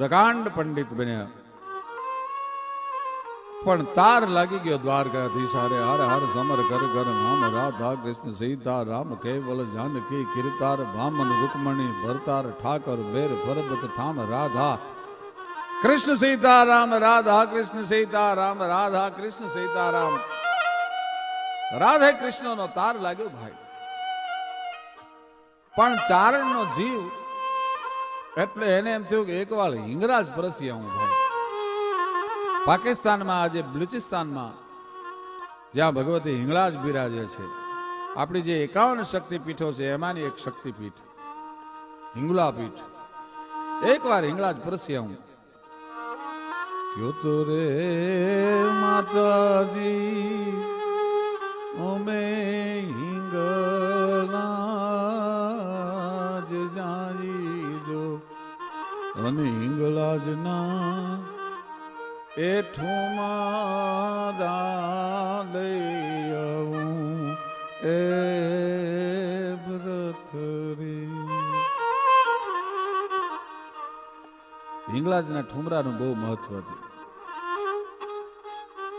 પ્રકાંડ પંડિત બન્યા. પણ તાર લાગી ગયો દ્વારકાધીશ હારે. હર હર સમર કર કર નામ રાધા કૃષ્ણ સીતા રામ કેવલ જાનકી કીર્તાર વામન રૂકમણી ભરતાર ઠાકર બેર પરબત ઠામ રાધા કૃષ્ણ સીતારામ રાધા કૃષ્ણ સીતારામ રાધા કૃષ્ણ સીતારામ. રાધે કૃષ્ણ નો તાર લાગ્યો ભાઈ. પણ ચારણ નો જીવ એટલે એને એમ થયું કે એક વાર હિંગરાજ પરસ્યા હું ભાઈ. પાકિસ્તાનમાં આજે બલુચિસ્તાનમાં જ્યાં ભગવતી હિંગળાજ બિરાજે છે, આપણી જે 51 શક્તિપીઠો છે એમાંની એક શક્તિપીઠ હિંગળા પીઠ. એક વાર હિંગળાજ પરસ્યા હું. ક્યો તો રે માતાજી ઓમે હિંગળાજ જાઈ જો અને હિંગળાજ ના એઠું મારા લઈ આવું એ વ્રત રે. હિંગળાજના ઠુમરાનું બહુ મહત્વ હતું.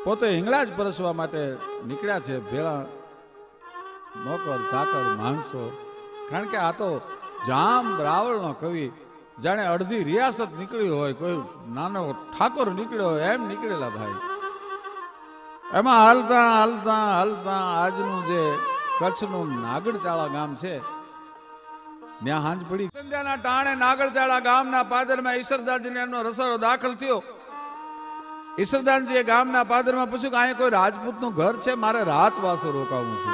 પોતે હિંગળાજ પરસવા માટે નીકળ્યા છે ભેળા નોકર ચાકર માણસો. કારણ કે આ તો જામ રાવળનો કવિ, જાણે અડધી રિયાસત નીકળી હોય, કોઈ નાનો ઠાકોર નીકળ્યો હોય એમ નીકળેલા ભાઈ. એમાં હાલતા હાલતા હાલતા આજનું જે કચ્છનું નાગડચાળા ગામ છે ત્યાં હાંજ પડી. સંધ્યાના ટાણે નાગડચાળા ગામના પાદરમાં ઈશ્વરદાસજીને એમનો રસોડો દાખલ થયો. ઈશ્વરદાસજીએ ગામના પાદરમાં પૂછ્યું કે અહીંયા કોઈ રાજપૂતનું ઘર છે, મારે રાત વાસો રોકાવું છે.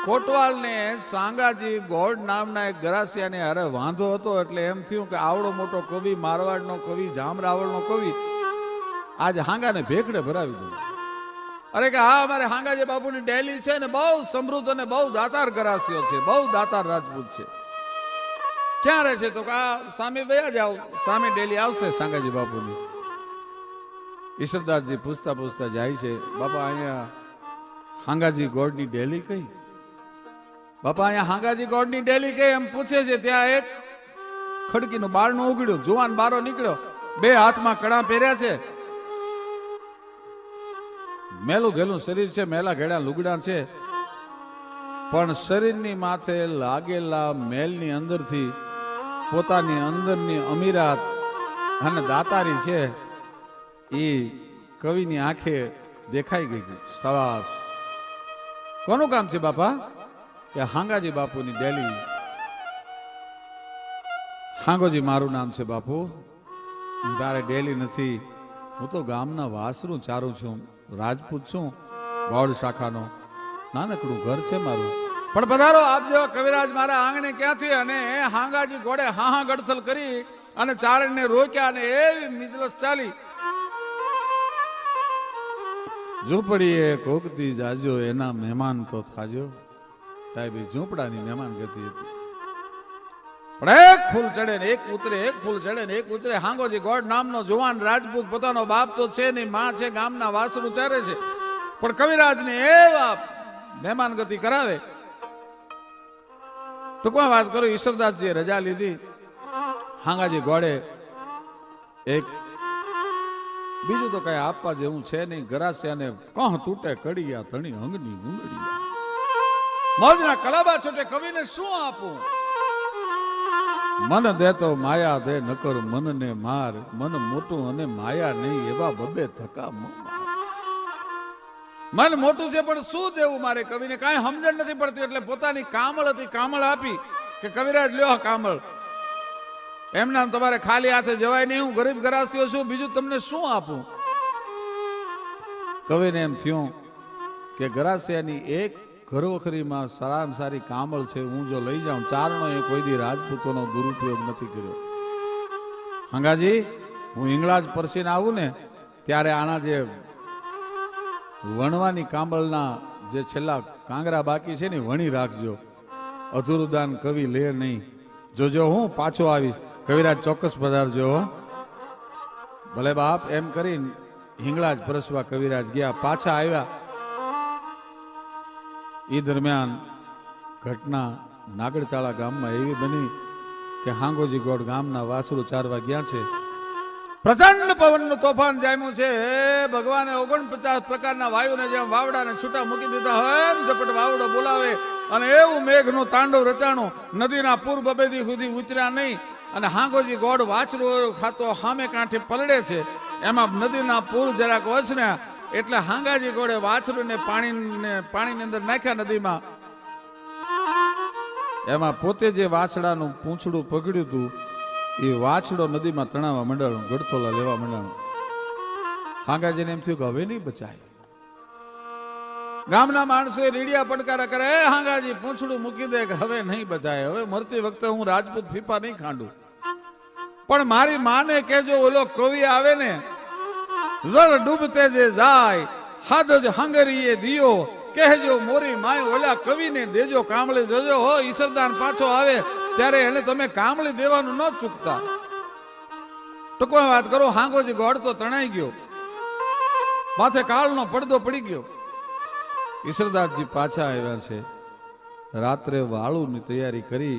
કોટવાલ ને સાંગાજી ગોડ નામના એક ગરાસિયાને અરે વાંધો હતો, એટલે એમ થયું કે આવડો મોટો કવિ, મારવાડનો કવિ, જામરાવળનો કવિ, આજ હાંગાને ભેખડે ભરાવી દઉં. અરે કે હા, અમારે હાંગાજી બાપુની ડેલી છે ને બહુ સમૃદ્ધ અને બહુ દાતાર ગરાસિયો છે, બહુ દાતાર રાજપૂત છે. ક્યાં રહે છે? તો આ સામે વયા જાવ, સામે ડેલી આવશે સાંગાજી બાપુની. ઈશ્વરદાસજી પૂછતા પૂછતા જાય છે, બાપા અહીંયા હાંગાજી ગોડની ડેલી કઈ? બાપા અહીંયા હાંગાજી ગોડની ડેલી કઈ એમ પૂછે છે. ત્યાં એક ખડકીનું બારણું ઉઘડ્યું, જુવાન બારો નીકળ્યો, બે હાથમાં કડા પહેર્યા છે, મેલું ઘેલું શરીર છે, મેલા ઘેડા લુગડા છે, પણ શરીરની માથે લાગેલા મેલની અંદરથી પોતાની અંદરની અમીરાત અને દાતારી છે એ કવિની આંખે દેખાઈ ગઈ. સવાસ કોનું કામ છે બાપા? કે હાંગાજી બાપુની ડેલી. હાંગોજી મારું નામ છે બાપુ, તારે ડેલી નથી, હું તો ગામના વાસરું ચારું છું, રાજપૂત છું, ગોળ શાખાનો, નાનકડું ઘર છે મારું. પણ પધારો આપ જેવા કવિરાજ મારા આંગણે ક્યાંથી? અને હાંગાજી ઘોડે હા ગડથલ કરી અને ચારણને રોક્યા અને એવી મિજલસ ચાલી. ઝૂંપડીએ કોકતી જાજો એના મહેમાન તો થાજો. સાહેબ એ ઝૂંપડાની મહેમાન ગતિ હતી. પણ એક ફૂલ ચડે ને એક ઉતરે, એક ફૂલ ચડે ને એક ઉતરે. હાંગોજી ગોડ નામનો જુવાન રાજપૂત, પોતાનો બાપ તો છે નહીં, માં છે, ગામના વાસરું ચારે છે, પણ કવિરાજને એવા મહેમાન ગતિ કરાવે. ટૂંકમાં વાત કરું, ઈશ્વરદાસજીએ રજા લીધી. હાંગાજી ગોડે એક બીજું તો કઈ આપવા જેવું છે નહીં, ગરાસિયાને કહ તૂટે કડિયા ધણી અંગની ઉંગડિયા, મોજના કલાબા છૂટે, કવિને શું આપું? મન દેતો માયા દે, નકર મનને માર, મન મોટું અને માયા નહીં, એવા બબે ધક્કા મન મોટું છે પણ શું દેવું મારે? કવિને કાંઈ સમજણ નથી પડતી, એટલે પોતાની કામળ હતી, કામળ આપી કે કવિરાજ લ્યો કામળ. એમ નામ તમારે ખાલી હાથે જવાય નહીં, હું ગરીબ ગરાસીઓ છું, બીજું તમને શું આપું? કવિને એમ થયું કે ગરાસિયાની એક ઘરવખરીમાં સારામાં સારી કામળ છે, હું જો લઈ જાઉં. ચારણો એ કોઈ દી રાજપૂતોનો દુરુપયોગ નથી કર્યો. હાંગાજી હું હિંગળાજ પરસીને આવું ને ત્યારે આના જે વણવાની કામળના જે છેલ્લા કાંગરા બાકી છે ને વણી રાખજો, અધૂરું દાન કવિ લે નહીં. જોજો હું પાછો આવીશ, કવિરાજ ચોક્કસ પધારજો. ભલે બાપ એમ કરીને હિંગળાજ પરસવા કવિરાજ ગયા. પાછા આવ્યા એ દરમિયાન ઘટના નાગડચાળા ગામમાં એવી બની કે હાંગોજી ગોળ ગામના વાસરું ચારવા ગયા છે. પ્રચંડ પવનનું તોફાન જામ્યું છે. હે ભગવાને 49 પ્રકારના વાયુને જેમ વાવડાને છૂટા મૂકી દીધા હોય એમ ઝપટ વાવડો બોલાવે અને એવું મેઘનું તાંડવ રચાણું. નદીના પૂર બબેદી સુધી ઉતર્યા નહીં અને હાંગોજી ગોળ વાછરું ખાતો સામે કાંઠે પલડે છે. એમાં નદીના પૂર જરાક ઓછન્યા એટલે હાંગાજી ગોળે વાછરુંને પાણીની અંદર નાખ્યા નદીમાં. એમાં પોતે જે વાછડાનું પૂંછડું પકડ્યું હતું એ વાછડો નદીમાં તણાવવા માંડાણું, ગડથોલા લેવા માંડાણું. હાંગાજીને એમ થયું કે હવે નહીં બચાય. ગામના માણસોએ રેડિયા પડકારા કરે, હાંગાજી પૂંછડું મૂકી દે કે હવે નહીં બચાય, હવે મરતી વખતે હું રાજપૂત ફીફા નહીં ખાંડું. પણ મારી માને કેજો ઓલો કવિ આવે ને, જળ ડૂબતે જે જાય હાદ જ હાંગરીએ દિયો, કહેજો મોરી માય ઓલા કવિને દેજો કામળી જોજો. હો ઈસરદાન પાછો આવે ત્યારે એને તમે કામળી દેવાનું ન ચૂકતા. ટૂંકમાં વાત કરો, હાંગોજી ગોળ તો તણાઈ ગયો, માથે કાળનો પડદો પડી ગયો. ઈસરદાસજી પાછા આવ્યા છે. રાત્રે વાળુની તૈયારી કરી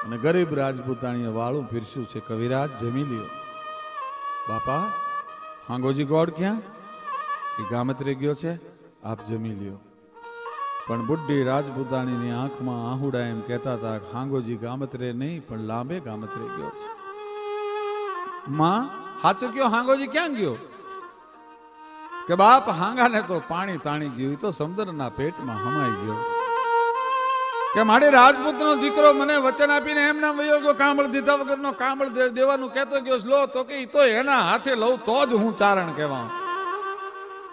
અને ગરીબ રાજપૂતાણીએ વાળું પીરસ્યું છે. કવિરાજ જમી લ્યો. બાપા હાંગોજી ગોળ ક્યાં? એ ગામત્રે ગયો છે, આપ જમી લ્યો. પણ બુઢી રાજપૂતાણીની આંખમાં આહુડા એમ કહેતા હતા, હાંગોજી ગામત્રે નહીં પણ લાંબે ગામત્રે ગયો છે. માં સાચું કયો, હાંગોજી ક્યાં ગયો? કે બાપ હાંગાને તો પાણી તાણી ગયું, એ તો સમુદ્રના પેટમાં હમાઈ ગયો. કે મારી રાજપૂતનો દીકરો મને વચન આપીને એમ નામ વયો ગયો, કામળ દીધા વગરનો કામળ દેવાનું કહેતો ગયો. લો તો કે તો એના હાથે લઉં તો જ હું ચારણ કહેવા.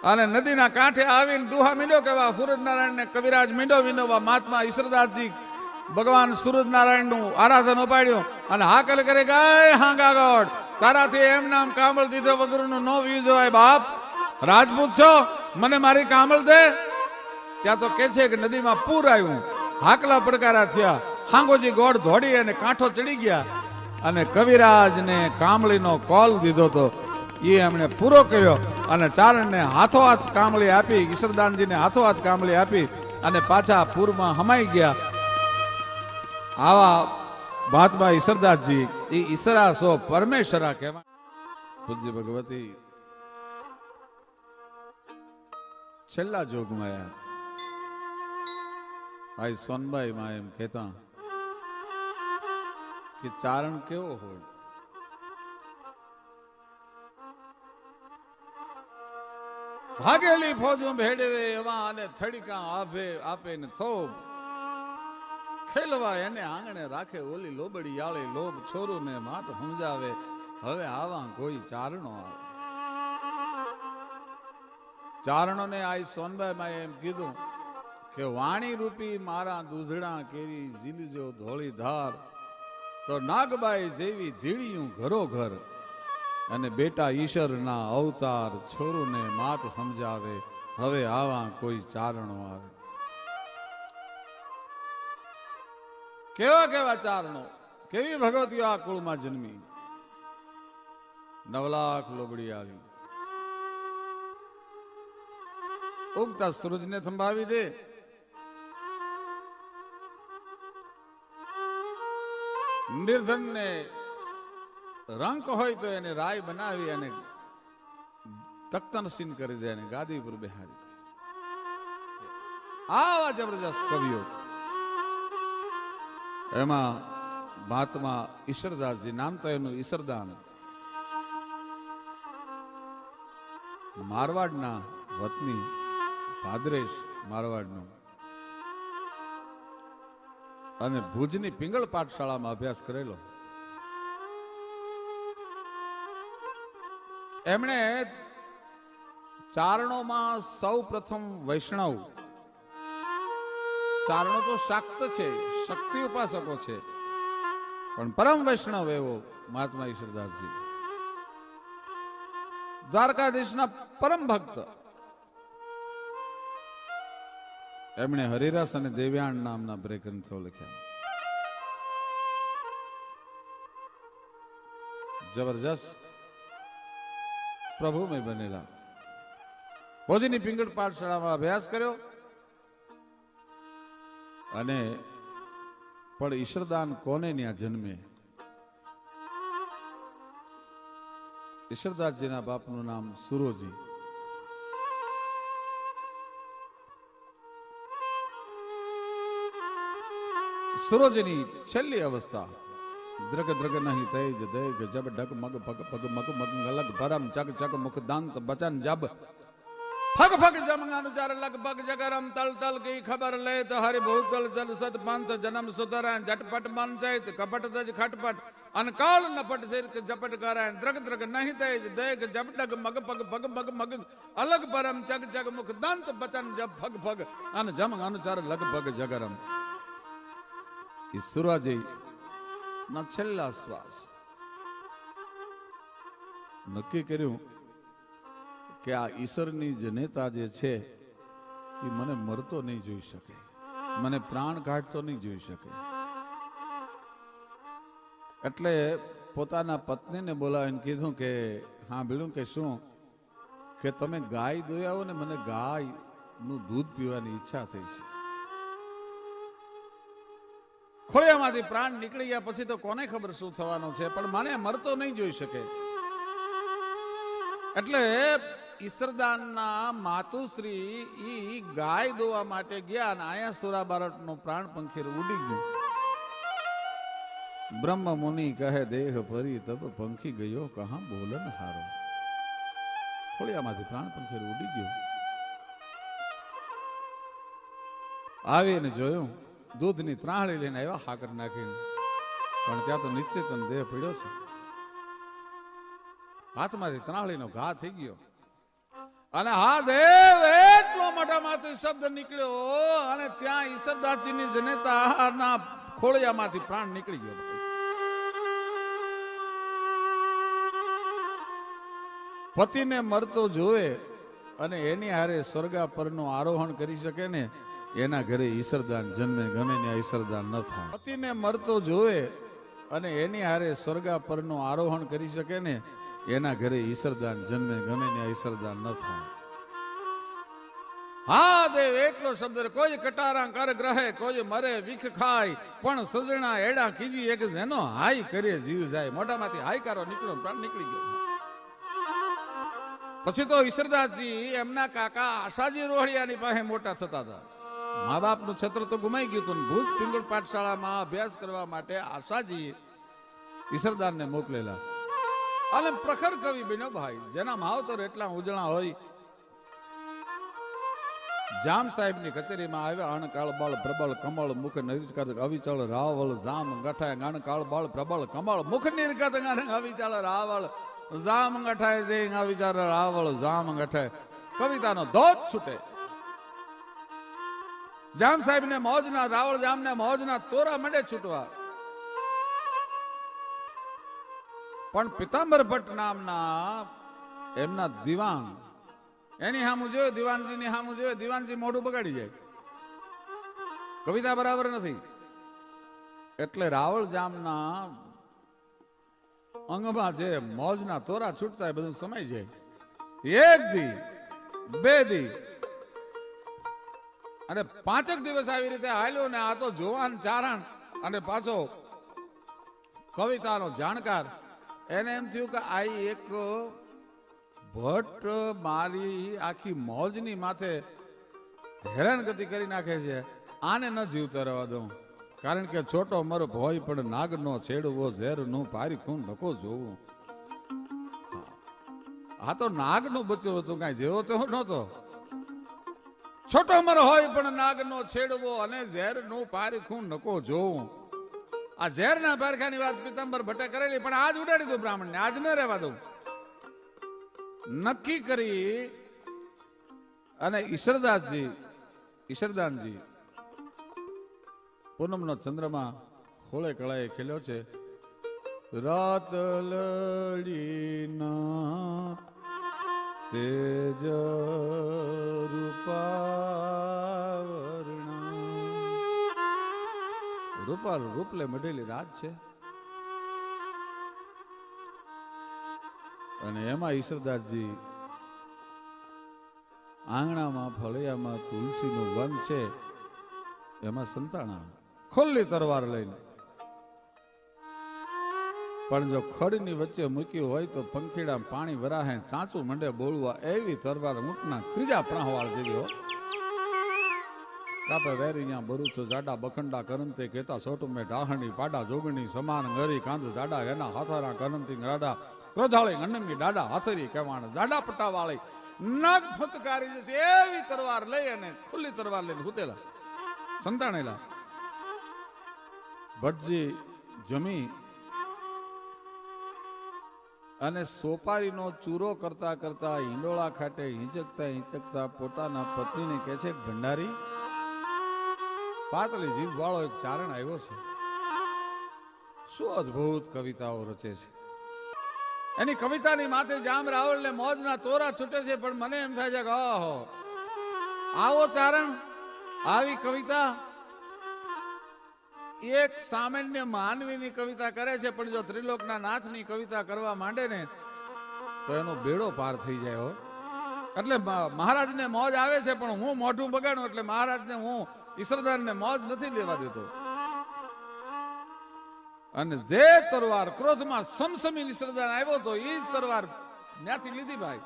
અને નદીના કાંઠે આવીને દુહા મીંડો કહેવા. સૂરજનારાયણ ને કવિરાજ મીંડો વિનોવા. મહાત્મા ઈસરદાસજી ભગવાન સૂરજનારાયણ નું આરાધન ઉપાડ્યું અને હાકલ કરે, ગાય હાંગા ગોળ તારાથી એમ નામ કામળ દીધા વગરનું નો વી જવાય. બાપ રાજપૂત છો, મને મારી કામળ દે. ત્યાં તો કે છે કે નદીમાં પૂર આવ્યું, હાકલા પડકારા થયા. હાંગોજી ગોળ દોડી અને કાંઠો ચડી ગયા અને કવિરાજને કામળીનો કોલ દીધો તો એ એમણે પૂરો કર્યો અને ચારણને હાથોહાથ કામળી આપી, ઈસરદાનજીને હાથોહાથ કામળી આપી અને પાછા પૂરમાં હમાઈ ગયા. આવા મહાત્મા ઈસરદાસજી એ ઈસરા સો પરમેશ્વરા કહેવાય. પૂજ્ય ભગવતી છેલ્લા જોગમાં આ સોનબાઈ માં એમ કહેતા કે ચારણ કેવો હોય? ભાગેલી ફોજું ભેડવે એવા અને થડીકા આપે ને થોબ ખેલવા એને આંગણે રાખે ઓલી લોબડી આળી લોભ છોરું ને માત સમજાવે. હવે આવા કોઈ ચારણો આવે. ચારણોને આ સોનબાઈ માં એમ કીધું કે વાણી રૂપી મારા દૂધડા કેરી ઝીલજો ધોળી ધાર, તો નાગબાઈ જેવી ધીળિયું ઘરો ઘર અને બેટા ઈશ્વરના અવતાર છોરુને માત સમજાવે. હવે આવા કોઈ ચારણો આવે. કેવા કેવા ચારણો, કેવી ભગવતીઓ આ કુળમાં જન્મી. 9 લાખ લોબડી આવી, ઉગતા સૂરજને થંભાવી દે. નિર્ધન ને રંક હોય તો એને રાય બનાવી અને તખ્તનસીન કરી દે અને ગાદી પર બેહારી. આવા જબરજસ્ત કવિઓ. એમાં મહાત્મા ઈશ્વરદાસજી, નામ તો એનું ઈશ્વરદાન, મારવાડના વતની, ભાદરેશ મારવાડનું, અને ભુજની પિંગળ પાઠશાળામાં અભ્યાસ કરેલો. એમણે ચારણોમાં સૌ પ્રથમ વૈષ્ણવ, ચારણો તો શાક્ત છે, શક્તિ ઉપાસકો છે, પણ પરમ વૈષ્ણવ એવો મહાત્મા ઈશ્વરદાસજી, દ્વારકાધીશના પરમ ભક્ત. એમણે હરિરસ અને દેવ્યાણ નામના બે ગ્રંથો લખ્યા. જબરજસ્ત પ્રભુમય બનેલા. ભોજની પિંગળ પાઠશાળામાં અભ્યાસ કર્યો અને પણ ઈશ્વરદાન કોને ત્યાં જન્મે? ઈશ્વરદાસજીના બાપનું નામ સુરોજી. સુરોજીની છેલ્લી અવસ્થા દ્રગ દ્રગ નહીં તેજ દેગ જબ ડગ મગ પગ પગ મગ મગ અલગ ભરમ ચગ ચગ મુખ દાંત બચન જબ ફગ ફગ જમગાનુચાર લગભગ જગરમ તલ તલ કી ખબર લે તો હરિ ભૂતલ જલ સદ પંથ જન્મ સુધર ઝટપટ મન ચૈત કપટ દજ ખટપટ અનકાળ નપટ સિર ઝપટ કરે દ્રગ દ્રગ નહીં તેજ દેગ જબ ડગ મગ પગ પગ મગ મગ અલગ ભરમ ચગ ચગ મુખ દાંત બચન જબ ફગ ફગ અન જમગાનુચાર લગભગ જગરમ. ઈશ્વરાજી ના છેલ્લા શ્વાસ નક્કી કર્યું કે આ ઈશ્વરની જનેતા જે છે એ મને મરતો નહીં જોઈ શકે, મને પ્રાણ કાઢતો નહીં જોઈ શકે. એટલે પોતાના પત્નીને બોલાવીને કીધું કે હા ભીડું કે શું કે તમે ગાય દોયાવો ને, મને ગાય નું દૂધ પીવાની ઈચ્છા થઈ છે. ખોળિયામાંથી પ્રાણ નીકળી ગયા પછી તો કોને ખબર શું થવાનું છે, પણ મને મરતો નહીં જોઈ શકે. એટલે ઈશ્વરદાનના માતુશ્રી ઈ ગાય દોવા માટે ગયા અને આયા સુરા બારટનો પ્રાણ પંખીર ઉડી ગયું. બ્રહ્મ મુનિ કહે દેહ ફરી તબ પંખી ગયો કહા બોલન હારો. ખોળિયામાંથી પ્રાણ પંખીર ઉડી ગયું. આવીને જોયું દૂધની ત્રાહળી લઈને આવ્યા હાકર નાખીને, પણ ત્યાં તો નિશ્ચિત દેહ પડ્યો છે. હાથમાંથી ત્રાહળીનો ઘા થઈ ગયો અને હા દેવ એટલો મોટામાંથી શબ્દ નીકળ્યો અને ત્યાં ઈશ્વરદાસજીની જનેતાના ખોળિયામાંથી પ્રાણ નીકળી ગયો. પતિને મરતો જોવે અને એની હારે સ્વર્ગા પરનું આરોહણ કરી શકે ને, એના ઘરે ઈશ્વરદાન જન્મે, ગમે ને ઈશ્વરદાન ન થાય. પતિને મરતો જોવે અને એની હારે સ્વર્ગા પરનું આરોહણ કરી શકે ને, એના ઘરે ઈશ્વરદાન જન્મે, ગમે ને ઈશ્વરદાન ન થાય. હા દેવ એટલો શબ્દ, કોઈ કટારા કર ગ્રહે, કોઈ મરે વિખ ખાય, પણ સજણા એડા કીજી એક જેનો હાય કરે જીવ જાય. મોઢામાંથી હાયકારો નીકળ્યો, પ્રાણ નીકળી ગયો. પછી તો ઈશ્વરદાસજી એમના કાકા આશાજી રોહડિયાની પાસે મોટા થતા હતા. મા બાપનું છત્ર તો ગુમાઈ ગયું હતું. ભુજ પિંગળ પાઠશાળામાં અભ્યાસ કરવા માટે આશાજી ઈશ્વરદાનને મોકલેલા અને પ્રખર કવિ બન્યો ભાઈ, જેના માવતર એટલા ઉજળા હોય. જામ સાહેબની કચેરીમાં આવ્યા. અણકાળ બાળ પ્રબળ કમળ મુખ નિર્કત અવિચળ રાવળ જામ ગઠાય. અણકાળ બાળ પ્રબળ કમળ મુખ નિર્કત અવિચળ રાવળ જામ ગઠાય. જે અવિચાર રાવળ જામ ગઠાય. કવિતાનો ધોધ છૂટે. જામ સાહેબ ને મોજના, રાવળ જામ ને મોજના તોરા મંડે છૂટવા. પણ પિતાંબર ભટ્ટ નામના એમના દિવાન, એની સામું જોયું, દિવાનજી ની સામું જોયું, દિવાનજી મોઢું બગાડી જાય. કવિતા બરાબર નથી. એટલે રાવળ જામના અંગમાં જે મોજના તોરા છૂટતા એ બધું સમય જાય. એક દી, બે દી અને 5 દિવસ આવી રીતે હાલ્યો ને આ તો જોવાન ચારણ અને પાછો કવિતાનો જાણકાર. એને એમ થયું કે આ એક ભટ્ટ મારી આખી મોજની માથે હેરાનગતિ કરી નાખે છે, આને ન જીવતા રહેવા દઉં. કારણ કે છોટો મરપ હોય પણ નાગ નો છેડવો, ઝેર નું પારી ખૂન નકો જોવું. આ તો નાગ નું બચ્ચું હતું, કઈ જેવો તેવો નહોતો. છોટો મર હોય પણ નાગ નો છેડવો અને ઝેર નું પારી ખૂન નકો જોવું. આ ઝેર ના પારખાની વાત પિતાંબર ભટ્ટે કરેલી, પણ આજ ઉડાડી દઉં બ્રાહ્મણ ને, આજ ન રહેવા દઉં. નક્કી કરી અને ઈશ્વરદાનજી પૂનમનો ચંદ્રમા હોળે કળાએ ખેલ્યો છે. રાત લડીના તેજ રૂપાવર્ણા. રૂપાલ રૂપલે મઢેલી રાત છે અને એમાં ઈશ્વરદાસજી આંગણામાં ફળિયામાં તુલસીનું વન છે, એમાં સંતાણા ખુલ્લી તરવાર લઈને. પણ જો ખડની વચ્ચે મૂક્યું હોય તો પંખીડા પાણી વરાહે ચાંચું મંડે બોલવા એવી તરવાર ઊંટના ત્રીજા પ્રાહવાળ જેવી હો. કાપે વેરી યા બરુચો જાડા બખંડા કરંતે કેતા સોટું મેં ડાહણી પાડા જોગણી સમાન ગરી કાંદ જાડા એના હાથારા કરંતી રાડા ક્રોધાળી ગણમી ડાડા હાથરી કહેવાણ જાડા પટાવાળી નગ ફટકારી જશે એવી તરવાર લઈ અને ખુલ્લી તરવાર લઈને હુતેલા સંતાણેલા. ભટજી જમી અને સોપારીનો ચૂરો કરતા કરતા હિંડોળા ખાટે હિંચકતા પોતાના પત્નીને કહે છે, ભંડારી પાતળી જીભ વાળો એક ચારણ આવ્યો છે, શું અદ્ભુત કવિતાઓ રચે છે. એની કવિતાની માથે જામ રાવળ ને મોજના તોરા છૂટે છે, પણ મને એમ થાય છે કે ઓહો આવો ચારણ, આવી કવિતા. એક સામાન્ય માનવીની કવિતા કરે છે, પણ જો ત્રિલોકના નાથની કવિતા કરવા માંડે ને તો એનો બેડો પાર થઈ જાય હો. એટલે મહારાજને મોજ આવે છે, પણ હું મોઢું બગાડું એટલે મહારાજને હું ઈશ્વરદાનને મોજ નથી દેવા દેતો. અને જે તરવાર ક્રોધમાં સમસમી ઈશ્વરદાન આવ્યો તો એ જ તરવાર ત્યાંથી લીધી ભાઈ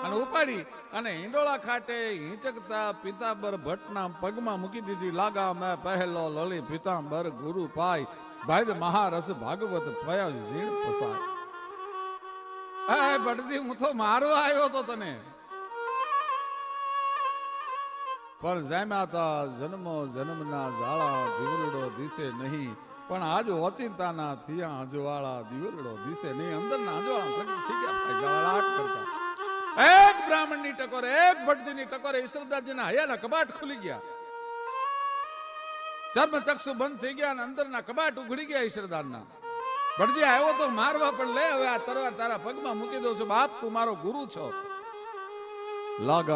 અને ઉપાડી અને હિંડોળા ખાટે હિંચકતા પિતાંબર ભટ્ટના પગમાં મૂકી દીધી. લાગા મેં પહેલો લલી પિતાંબર ગુરુ પાય ભાઈ મહારસ ભાગવત પયા ઝીણ પસાય. એ ભટજી હું તો મારવા આવ્યો તો તને, પણ જામ્યા તા જન્મો જન્મના જાળા દિવરડો દિશે નહીં, પણ આજ ઓચિંતાના થયા અજવાળા દિવરડો દિશે નહીં. અંદરના અજવાળા પ્રગટ થઈ ગયા જવાળાટ કરતા. એક બ્રાહ્મણની ટકોરે, એક ભટજીની ટકોરે ઈશ્વરદાસજીના હયાના કબાટ ખુલી ગયા, ચર્મ ચક્ષુ બંધ થઈ ગયા અને અંદરના કબાટ ઉઘડી ગયા ઈશ્વરદાનના. ભટજી આવ્યો તો મારવા પણ લે, હવે આ તરવાર તારા પગમાં મૂકી દઉં છું બાપ, તું મારો ગુરુ છો. લાગા